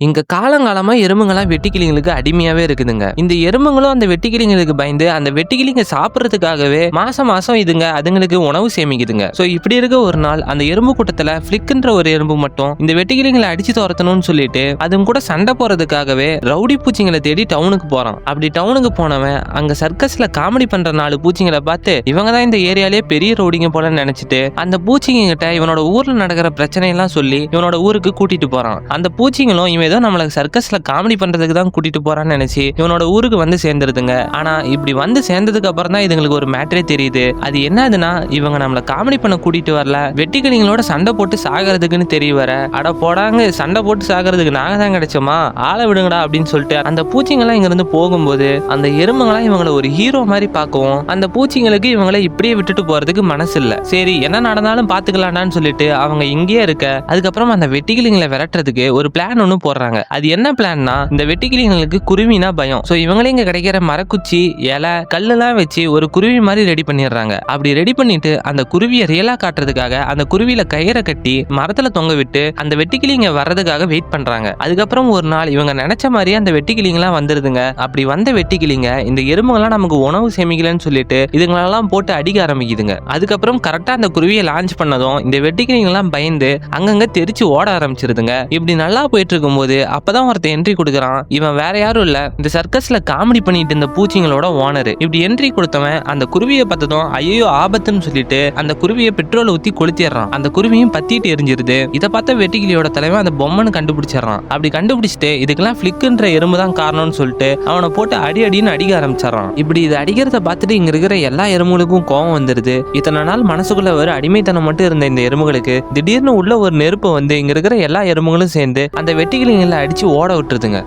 இங்க காலங்காலமா எறும்புங்களாம் வெட்டுக்கிளிங்களுக்கு அடிமையாவே இருக்குதுங்க. இந்த எறும்புங்களும் அந்த வெட்டுக்கிளிங்களுக்கு பயந்து அந்த வெட்டுக்கிளிங்க சாப்பிடறதுக்காகவே மாசம் மாசம் இதுங்க அதுங்களுக்கு உணவு சேமிக்குதுங்க. சோ இப்படி இருக்க ஒரு நாள் அந்த எறும்பு கூட்டத்துல பிளிக்ன்ற ஒரு எறும்பு மட்டும் இந்த வெட்டுக்கிளிங்களை அடிச்சு துரத்தணும்னு சொல்லிட்டு அதுங்க கூட சண்டை போறதுக்காகவே ரவுடி பூச்சிங்களை தேடி டவுனுக்கு போறான். அப்படி டவுனுக்கு போனவன் அங்க சர்க்கஸ்ல காமெடி பண்ற 4 பூச்சிங்களை பார்த்து இவங்க தான் இந்த ஏரியாலேயே பெரிய ரவுடிங்க போல நினைச்சிட்டு அந்த பூச்சிங்க கிட்ட இவனோட ஊர்ல நடக்கிற பிரச்சனை எல்லாம் சொல்லி இவனோட ஊருக்கு கூட்டிட்டு போறான். அந்த பூச்சிங்களும் இவன் ஏதோ நம்மள சர்க்கஸ்ல காமெடி பண்றதுக்கு தான் கூட்டிட்டு போறான்னு நினைச்சு இவனோட ஊருக்கு வந்து சேர்ந்துருதுங்க. ஆனா இப்படி வந்து சேர்ந்ததுக்கு அப்புறம் தான் இதுங்களுக்கு ஒரு மேட்டரே தெரியுது. அது என்னதுன்னா இவங்க நம்மள காமெடி பண்ண கூட்டிட்டு வரல, வெட்டிக்கிளிங்களோட சண்டை போட்டு சாகிறதுக்குன்னு தெரிய வர அட போடாங்க சண்டை போட்டு சாகிறதுக்கு நாங்க தான் கிடைச்சோமா ஆளை விடுங்கடா அப்படின்னு சொல்லிட்டு அந்த பூச்சிங்கெல்லாம் இங்க இருந்து போகும்போது அந்த எறும்புங்களாம் இவங்களை ஒரு ஹீரோ மாதிரி பார்க்கவும் அந்த பூச்சிங்களுக்கு இவங்களை இப்படியே விட்டுட்டு போறதுக்கு மனசு இல்ல. சரி என்ன நடந்தாலும் பாத்துக்கலாம்டான்னு சொல்லிட்டு அவங்க இங்கேயே இருக்க அதுக்கப்புறம் அந்த வெட்டிக்கிளிங்களை விரட்டுறதுக்கு ஒரு பிளான் ஒண்ணு போடுறாங்க. அது என்ன பிளான்னா இந்த வெட்டுக்கிளிங்களுக்கு குருவினா பயம். சோ இவங்களே இங்க கிடைக்கிற மரக்குச்சி இலை கல்லெல்லாம் வச்சு ஒரு குருவி மாதிரி ரெடி பண்ணிடுறாங்க. அப்படி ரெடி பண்ணிட்டு அந்த குருவியை ரியலா காட்டுறதுக்காக அந்த குருவியில கயிறை கட்டி மரத்துல தொங்க விட்டு அந்த வெட்டுக்கிளிங்க வர்றதுக்காக வெயிட் பண்றாங்க. அதுக்கப்புறம் ஒரு நாள் இவங்க நினைச்ச மாதிரியே அந்த வெட்டுக்கிளிங்கெல்லாம் வந்துருதுங்க. அப்படி வந்த வெட்டுக்கிளிங்க இந்த எறும்புகள்லாம் நமக்கு உணவு சேமிக்கலன்னு சொல்லிட்டு இதுங்களெல்லாம் போட்டு அடிக்க ஆரம்பிக்குதுங்க. அதுக்கப்புறம் கரெக்டா அந்த குருவியை லான்ச் பண்ணதும் இந்த வெட்டுக்கிளிங்கெல்லாம் பயந்து அங்கங்க தெரிச்சு ஓட ஆரம்பிச்சிருதுங்க. இப்படி நல்லா போயிட்டு இருக்கும்போது அப்பதான் ஒருத்தர் என்ட்ரி கொடுக்குறான். இவன் வேற யாரும் இல்ல இந்த சர்க்கஸ்ல காமெடி பண்ணிட்டு இருந்த பூச்சிங்களோட ஓனர். இப்படி என்ட்ரி கொடுத்தவன் அந்த குருவியை பார்த்ததும் ஐயோ ஆபத்துன்னு சொல்லிட்டு அந்த குருவியை பெட்ரோல் ஊத்தி கொளுத்திடுறான். அந்த குருவியும் பத்திட்டு எரிஞ்சிருது. இதை பார்த்த வெட்டுக்கிளியோட தலைவன் அந்த பொம்மைன்னு கண்டுபிடிச்சிடறான். அப்படி கண்டுபிடிச்சிட்டு இதுக்கெல்லாம் பிளிக்ன்ற எறும்பு தான் காரணம்னு சொல்லிட்டு அவனை போட்டு அடின்னு அடிக்க ஆரம்பிச்சிடறான். இப்படி இதை அடிக்கிறத பார்த்துட்டு இங்க இருக்கிற எல்லா எறும்புகளுக்கும் கோவம் வந்துருது. இத்தனை நாள் மனசுக்குள்ள ஒரு அடிமைத்தனம் மட்டும் இருந்த இந்த எறும்புகளுக்கு திடீர்னு உள்ள ஒரு நெருப்பு வந்து இங்க இருக்கிற எல்லா எறும்புகளும் சேர்ந்து அந்த வெட்டுக்கிளிங்களை அடிச்சு ஓட விட்டுருதுங்க.